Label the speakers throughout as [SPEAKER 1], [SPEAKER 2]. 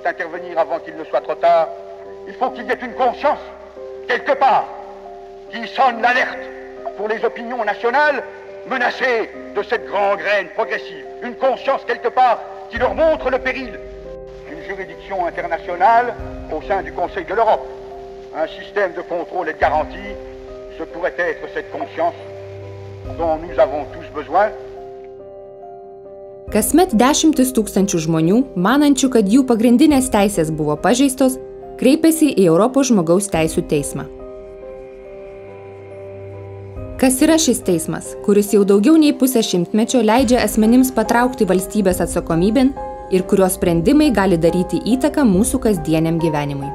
[SPEAKER 1] intervenir avant qu'il ne soit trop tard. Il faut qu'il y ait une conscience, quelque part, qui sonne l'alerte pour les opinions nationales menacées de cette gangrène progressive. Une conscience, quelque part, qui leur montre le péril d'une juridiction internationale au sein du Conseil de l'Europe. Un système de contrôle et de garantie, ce pourrait être cette conscience dont nous avons tous besoin.
[SPEAKER 2] Kasmet dešimtis tūkstančių žmonių, manančių, kad jų pagrindinės teisės buvo pažeistos, kreipiasi į Europos žmogaus teisių teismą. Kas yra šis teismas, kuris jau daugiau nei pusę šimtmečio leidžia asmenims patraukti valstybės atsakomybėn ir kurio sprendimai gali daryti įtaką mūsų kasdieniam gyvenimui?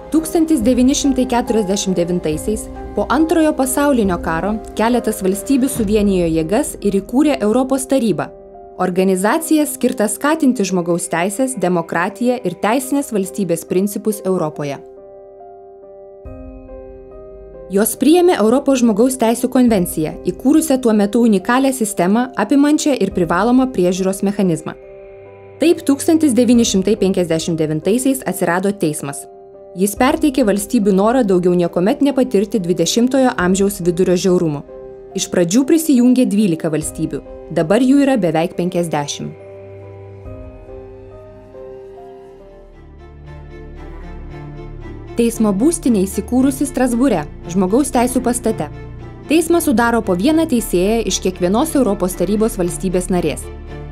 [SPEAKER 2] 1949-aisiais, po Antrojo pasaulinio karo, keletas valstybių suvienijo jėgas ir įkūrė Europos tarybą, organizacija skirta skatinti žmogaus teisės, demokratiją ir teisinės valstybės principus Europoje. Jos priėmė Europos žmogaus teisių konvenciją, įkūrusią tuo metu unikalią sistemą, apimančią ir privalomą priežiūros mechanizmą. Taip 1959-aisiais atsirado teismas. Jis perteikė valstybių norą daugiau niekuomet nepatirti 20-ojo amžiaus vidurio žiaurumo. Iš pradžių prisijungė 12 valstybių, dabar jų yra beveik 50. Teismo būstinė įsikūrusi Strasbūre, žmogaus teisių pastate. Teismą sudaro po vieną teisėją iš kiekvienos Europos tarybos valstybės narės.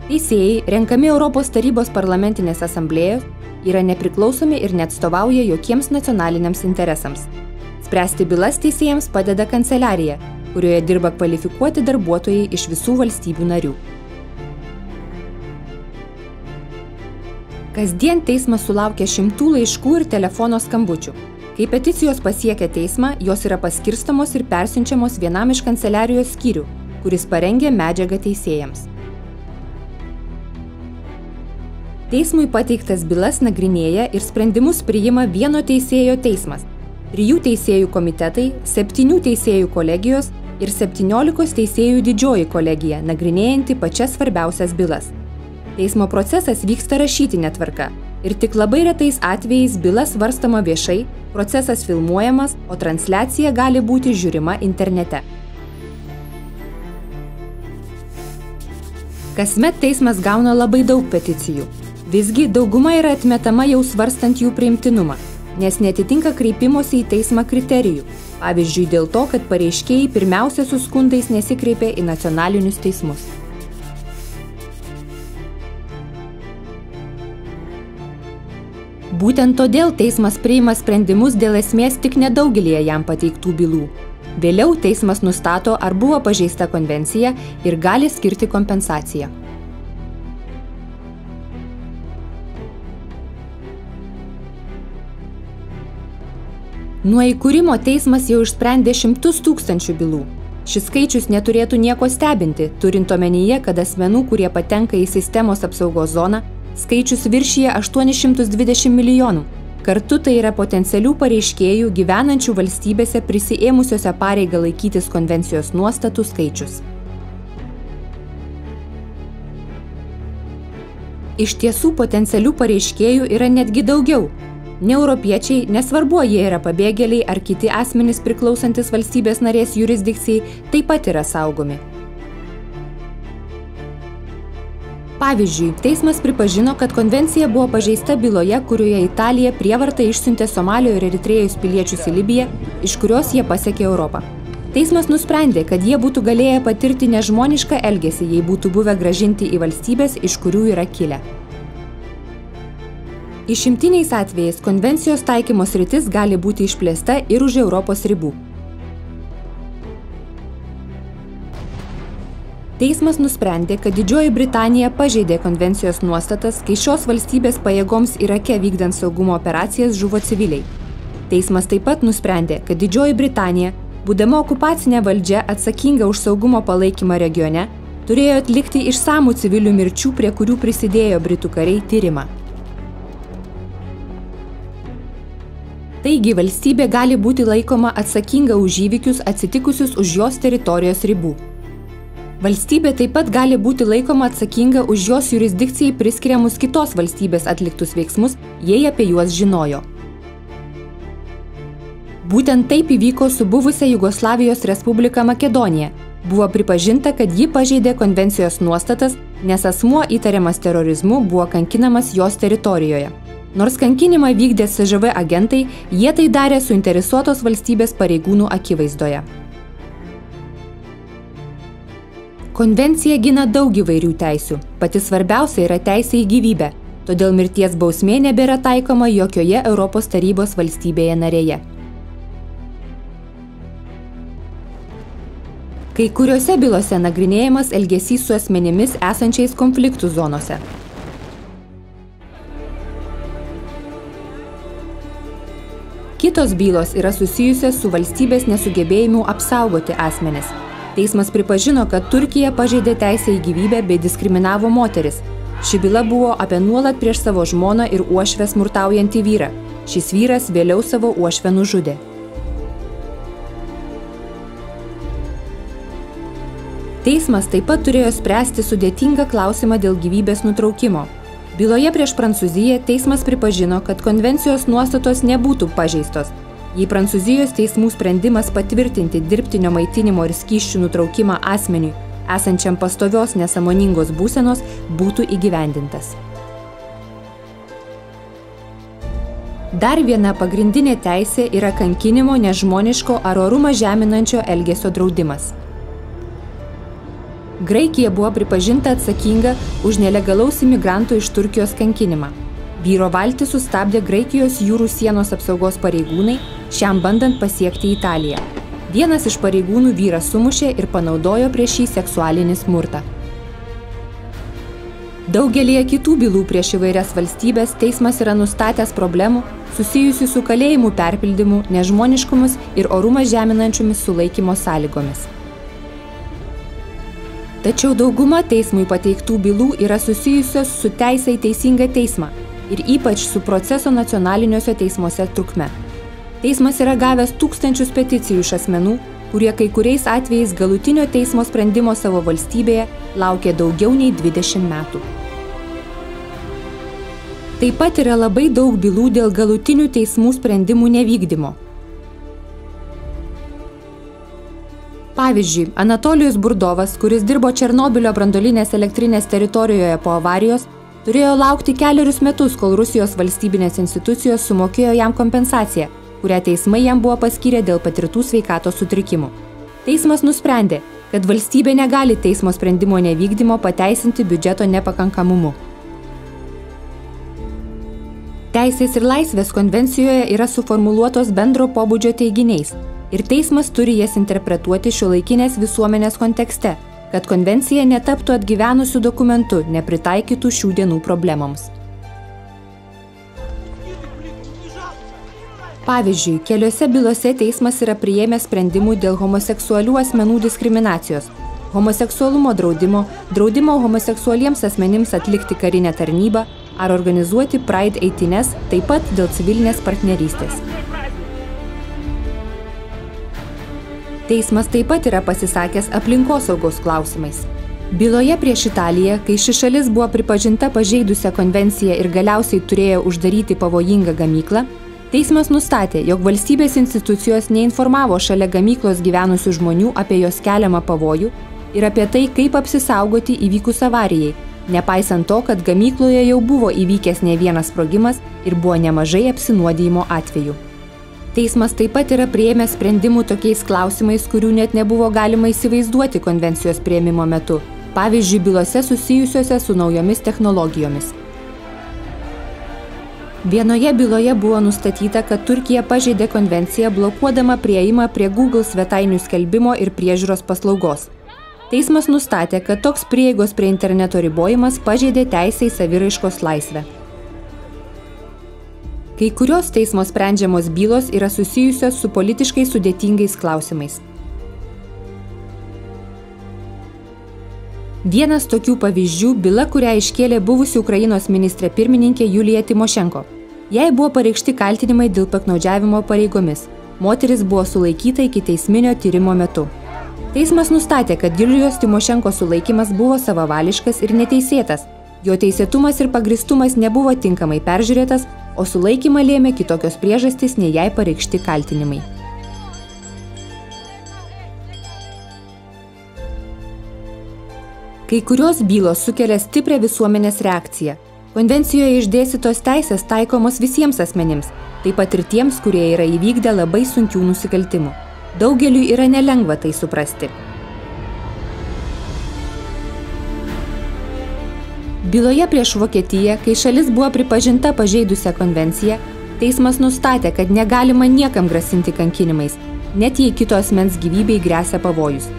[SPEAKER 2] Teisėjai, renkami Europos tarybos parlamentinės asamblėjos, yra nepriklausomi ir neatstovauja jokiems nacionaliniams interesams. Spręsti bylas teisėjams padeda kanceliarija, kurioje dirba kvalifikuoti darbuotojai iš visų valstybių narių. Kasdien teismas sulaukia šimtų laiškų ir telefono skambučių. Kai peticijos pasiekia teismą, jos yra paskirstamos ir persiunčiamos vienam iš kanceliarijos skyrių, kuris parengė medžiagą teisėjams. Teismui pateiktas bylas nagrinėja ir sprendimus priima vieno teisėjo teismas, 3 teisėjų komitetai, 7 teisėjų kolegijos ir 17 teisėjų didžioji kolegija, nagrinėjanti pačias svarbiausias bylas. Teismo procesas vyksta rašytinė tvarka ir tik labai retais atvejais byla svarstoma viešai, procesas filmuojamas, o transliacija gali būti žiūrima internete. Kasmet teismas gauna labai daug peticijų. Visgi dauguma yra atmetama jau svarstant jų priimtinumą, nes netitinka kreipimosi į teismą kriterijų, pavyzdžiui dėl to, kad pareiškėjai pirmiausia su skundais nesikreipė į nacionalinius teismus. Būtent todėl teismas priima sprendimus dėl esmės tik nedaugelėje jam pateiktų bylų. Vėliau teismas nustato, ar buvo pažeista konvencija ir gali skirti kompensaciją. Nuo įkūrimo teismas jau išsprendė šimtus tūkstančių bylų. Šis skaičius neturėtų nieko stebinti, turint omenyje, kad asmenų, kurie patenka į sistemos apsaugos zoną, skaičius viršyje 820 milijonų. Kartu tai yra potencialių pareiškėjų gyvenančių valstybėse prisiėmusiose pareigą laikytis konvencijos nuostatų skaičius. Iš tiesų potencialių pareiškėjų yra netgi daugiau. Neeuropiečiai, nesvarbu, jie yra pabėgėliai ar kiti asmenys priklausantis valstybės narės jurisdikcijai, taip pat yra saugomi. Pavyzdžiui, teismas pripažino, kad konvencija buvo pažeista byloje, kurioje Italija prievarta išsiuntė Somalio ir Eritrėjos piliečius į Libiją, iš kurios jie pasiekė Europą. Teismas nusprendė, kad jie būtų galėję patirti nežmonišką elgesį, jei būtų buvę grąžinti į valstybės, iš kurių yra kilę. Išimtiniais atvejais konvencijos taikymo sritis gali būti išplėsta ir už Europos ribų. Teismas nusprendė, kad Didžioji Britanija pažeidė konvencijos nuostatas, kai šios valstybės pajėgoms Irake vykdant saugumo operacijas žuvo civiliai. Teismas taip pat nusprendė, kad Didžioji Britanija, būdama okupacinė valdžia atsakinga už saugumo palaikymą regione, turėjo atlikti išsamų civilių mirčių, prie kurių prisidėjo britų kariai, tyrimą. Taigi, valstybė gali būti laikoma atsakinga už įvykius atsitikusius už jos teritorijos ribų. Valstybė taip pat gali būti laikoma atsakinga už jos jurisdikcijai priskiriamus kitos valstybės atliktus veiksmus, jei apie juos žinojo. Būtent taip įvyko su buvusia Jugoslavijos Respublika Makedonija. Buvo pripažinta, kad ji pažeidė konvencijos nuostatas, nes asmuo įtariamas terorizmu buvo kankinamas jos teritorijoje. Nors kankinimą vykdė CŽV agentai, jie tai darė suinteresuotos valstybės pareigūnų akivaizdoje. Konvencija gina daug įvairių teisių. Pati svarbiausia yra teisė į gyvybę, todėl mirties bausmė nebėra taikoma jokioje Europos tarybos valstybėje narėje. Kai kuriuose bylose nagrinėjamas elgesys su asmenimis esančiais konfliktų zonose. Kitos bylos yra susijusios su valstybės nesugebėjimu apsaugoti asmenis. Teismas pripažino, kad Turkija pažeidė teisę į gyvybę bei diskriminavo moteris. Ši byla buvo apie nuolat prieš savo žmoną ir uošvę smurtaujantį vyrą. Šis vyras vėliau savo uošvę nužudė. Teismas taip pat turėjo spręsti sudėtingą klausimą dėl gyvybės nutraukimo. Byloje prieš Prancūziją teismas pripažino, kad konvencijos nuostatos nebūtų pažeistos, jei Prancūzijos teismų sprendimas patvirtinti dirbtinio maitinimo ir skysčių nutraukimą asmeniui, esančiam pastovios nesąmoningos būsenos, būtų įgyvendintas. Dar viena pagrindinė teisė yra kankinimo, nežmoniško ar orumą žeminančio elgesio draudimas. Graikija buvo pripažinta atsakinga už nelegalaus imigrantų iš Turkijos kankinimą. Vyro valtį sustabdė Graikijos jūrų sienos apsaugos pareigūnai, šiam bandant pasiekti Italiją. Vienas iš pareigūnų vyrą sumušė ir panaudojo prieš jį seksualinį smurtą. Daugelėje kitų bylų prieš įvairias valstybės teismas yra nustatęs problemų susijusių su kalėjimų perpildymu, nežmoniškomis ir orumą žeminančiomis sulaikymo sąlygomis. Tačiau dauguma teismui pateiktų bylų yra susijusios su teise į teisingą teismą ir ypač su proceso nacionaliniuose teismuose trukme. Teismas yra gavęs tūkstančius peticijų iš asmenų, kurie kai kuriais atvejais galutinio teismo sprendimo savo valstybėje laukė daugiau nei 20 metų. Taip pat yra labai daug bylų dėl galutinių teismų sprendimų nevykdymo. Pavyzdžiui, Anatolijus Burdovas, kuris dirbo Černobylio branduolinės elektrinės teritorijoje po avarijos, turėjo laukti 4 metus, kol Rusijos valstybinės institucijos sumokėjo jam kompensaciją, kurią teismai jam buvo paskyrę dėl patirtų sveikatos sutrikimų. Teismas nusprendė, kad valstybė negali teismo sprendimo nevykdymo pateisinti biudžeto nepakankamumu. Teisės ir laisvės konvencijoje yra suformuluotos bendro pobūdžio teiginiais ir teismas turi jas interpretuoti šiuolaikinės visuomenės kontekste, kad konvencija netaptų atgyvenusiu dokumentu, nepritaikytų šių dienų problemoms. Pavyzdžiui, keliose bylose teismas yra priėmęs sprendimų dėl homoseksualių asmenų diskriminacijos, homoseksualumo draudimo, draudimo homoseksualiems asmenims atlikti karinę tarnybą ar organizuoti Pride eitynes, taip pat dėl civilinės partnerystės. Teismas taip pat yra pasisakęs aplinkosaugos klausimais. Byloje prieš Italiją, kai ši šalis buvo pripažinta pažeidusią konvenciją ir galiausiai turėjo uždaryti pavojingą gamyklą, teismas nustatė, jog valstybės institucijos neinformavo šalia gamyklos gyvenusių žmonių apie jos keliamą pavojų ir apie tai, kaip apsisaugoti įvykus avarijai, nepaisant to, kad gamykloje jau buvo įvykęs ne vienas sprogimas ir buvo nemažai apsinuodijimo atvejų. Teismas taip pat yra priėmęs sprendimų tokiais klausimais, kurių net nebuvo galima įsivaizduoti konvencijos priėmimo metu, pavyzdžiui, bylose susijusiuose su naujomis technologijomis. Vienoje byloje buvo nustatyta, kad Turkija pažeidė konvenciją blokuodama priėjimą prie Google svetainių skelbimo ir priežiūros paslaugos. Teismas nustatė, kad toks prieigos prie interneto ribojimas pažeidė teisę į saviraiškos laisvę. Kai kurios teismo sprendžiamos bylos yra susijusios su politiškai sudėtingais klausimais. Vienas tokių pavyzdžių byla, kurią iškėlė buvusi Ukrainos ministrė pirmininkė Julija Tymošenko. Jai buvo pareikšti kaltinimai dėl piktnaudžiavimo pareigomis. Moteris buvo sulaikyta iki teisminio tyrimo metu. Teismas nustatė, kad Julijos Tymošenkos sulaikymas buvo savavališkas ir neteisėtas. Jo teisėtumas ir pagristumas nebuvo tinkamai peržiūrėtas, o sulaikymą lėmė kitokios priežastys nei jai pareikšti kaltinimai. Kai kurios bylos sukelia stiprią visuomenės reakciją. Konvencijoje išdėstytos teisės taikomos visiems asmenims, taip pat ir tiems, kurie yra įvykdę labai sunkių nusikaltimų. Daugeliui yra nelengva tai suprasti. Byloje prieš Vokietiją, kai šalis buvo pripažinta pažeidusią konvenciją, teismas nustatė, kad negalima niekam grasinti kankinimais, net jei kito asmens gyvybei gresia pavojus.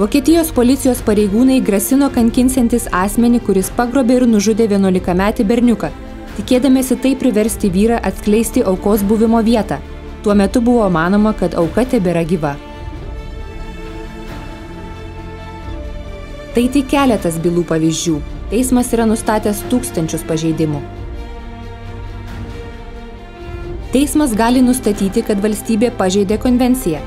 [SPEAKER 2] Vokietijos policijos pareigūnai grasino kankinsiantis asmenį, kuris pagrobė ir nužudė 11-metį berniuką, tikėdamiesi tai priversti vyrą atskleisti aukos buvimo vietą. Tuo metu buvo manoma, kad auka tebėra gyva. Tai tik keletas bylų pavyzdžių. Teismas yra nustatęs tūkstančius pažeidimų. Teismas gali nustatyti, kad valstybė pažeidė konvenciją.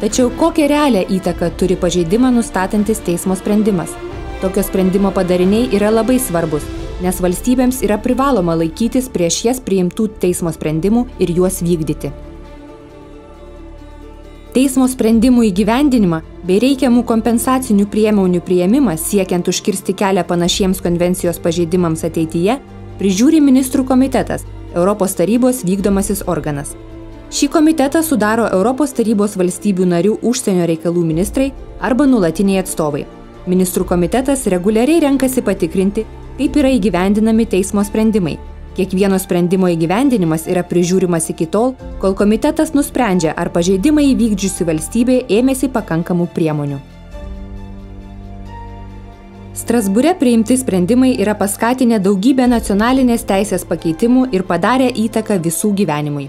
[SPEAKER 2] Tačiau kokią realią įtaką turi pažeidimą nustatantis teismo sprendimas? Tokio sprendimo padariniai yra labai svarbus, nes valstybėms yra privaloma laikytis prieš jas priimtų teismo sprendimų ir juos vykdyti. Teismo sprendimų įgyvendinimą bei reikiamų kompensacinių priemonių priėmimą siekiant užkirsti kelią panašiems konvencijos pažeidimams ateityje prižiūri ministrų komitetas, Europos tarybos vykdomasis organas. Šį komitetą sudaro Europos tarybos valstybių narių užsienio reikalų ministrai arba nuolatiniai atstovai. Ministrų komitetas reguliariai renkasi patikrinti, kaip yra įgyvendinami teismo sprendimai. Kiekvieno sprendimo įgyvendinimas yra prižiūrimas iki tol, kol komitetas nusprendžia, ar pažeidimą įvykdžiusi valstybė ėmėsi pakankamų priemonių. Strasbūre priimti sprendimai yra paskatinę daugybę nacionalinės teisės pakeitimų ir padarę įtaką visų gyvenimui.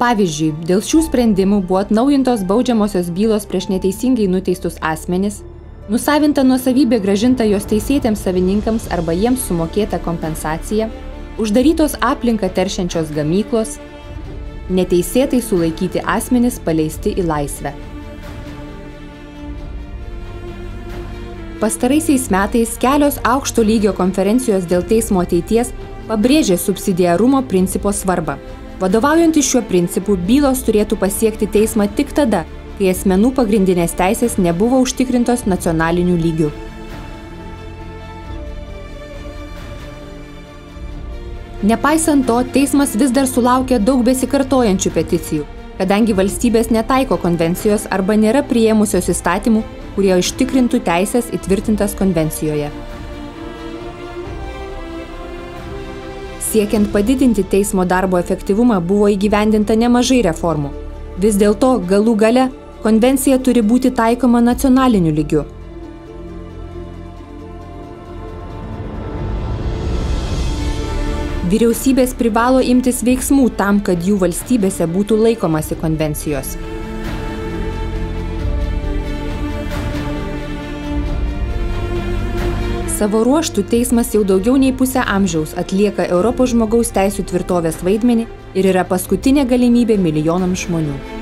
[SPEAKER 2] Pavyzdžiui, dėl šių sprendimų buvo atnaujintos baudžiamosios bylos prieš neteisingai nuteistus asmenis, nusavinta nuosavybė grąžinta jos teisėtiems savininkams arba jiems sumokėta kompensacija, uždarytos aplinką teršiančios gamyklos, neteisėtai sulaikyti asmenys paleisti į laisvę. Pastaraisiais metais kelios aukšto lygio konferencijos dėl teismo ateities pabrėžė subsidiarumo principo svarbą. Vadovaujantis šiuo principu, bylos turėtų pasiekti teismą tik tada, kai asmenų pagrindinės teisės nebuvo užtikrintos nacionaliniu lygiu. Nepaisant to, teismas vis dar sulaukia daug besikartojančių peticijų, kadangi valstybės netaiko konvencijos arba nėra priėmusios įstatymų, kurie užtikrintų teisės įtvirtintas konvencijoje. Siekiant padidinti teismo darbo efektyvumą buvo įgyvendinta nemažai reformų. Vis dėlto, galų gale, konvencija turi būti taikoma nacionaliniu lygiu. Vyriausybės privalo imtis veiksmų tam, kad jų valstybėse būtų laikomasi konvencijos. Savo ruožtų teismas jau daugiau nei pusę amžiaus atlieka Europos žmogaus teisių tvirtovės vaidmenį ir yra paskutinė galimybė milijonams žmonių.